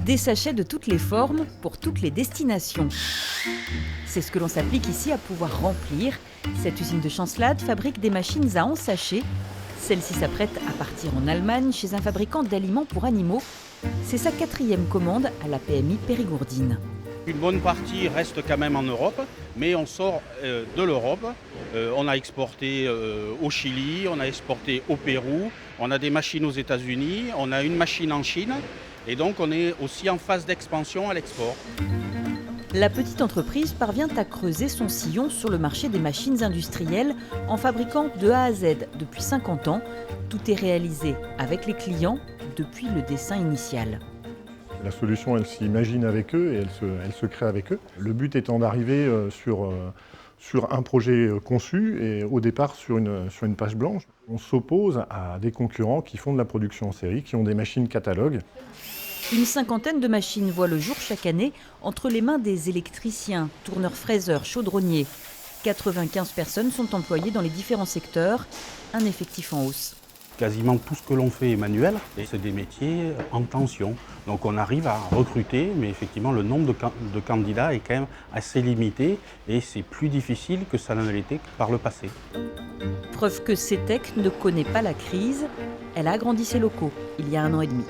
Des sachets de toutes les formes pour toutes les destinations. C'est ce que l'on s'applique ici à pouvoir remplir. Cette usine de Chancelade fabrique des machines à ensachets. Celle-ci s'apprête à partir en Allemagne chez un fabricant d'aliments pour animaux. C'est sa 4e commande à la PMI Périgourdine. Une bonne partie reste quand même en Europe, mais on sort de l'Europe. On a exporté au Chili, on a exporté au Pérou, on a des machines aux États-Unis, on a une machine en Chine. Et donc on est aussi en phase d'expansion à l'export. La petite entreprise parvient à creuser son sillon sur le marché des machines industrielles en fabriquant de A à Z depuis 50 ans. Tout est réalisé avec les clients depuis le dessin initial. La solution, elle s'imagine avec eux et elle se crée avec eux. Le but étant d'arriver sur un projet conçu et au départ sur une page blanche. On s'oppose à des concurrents qui font de la production en série, qui ont des machines catalogues. Une 50aine de machines voient le jour chaque année entre les mains des électriciens, tourneurs-fraiseurs, chaudronniers. 95 personnes sont employées dans les différents secteurs, un effectif en hausse. Quasiment tout ce que l'on fait est manuel et c'est des métiers en tension. Donc on arrive à recruter, mais effectivement le nombre de candidats est quand même assez limité et c'est plus difficile que ça ne l'était par le passé. Preuve que CETEC ne connaît pas la crise, elle a agrandi ses locaux il y a 1 an et demi.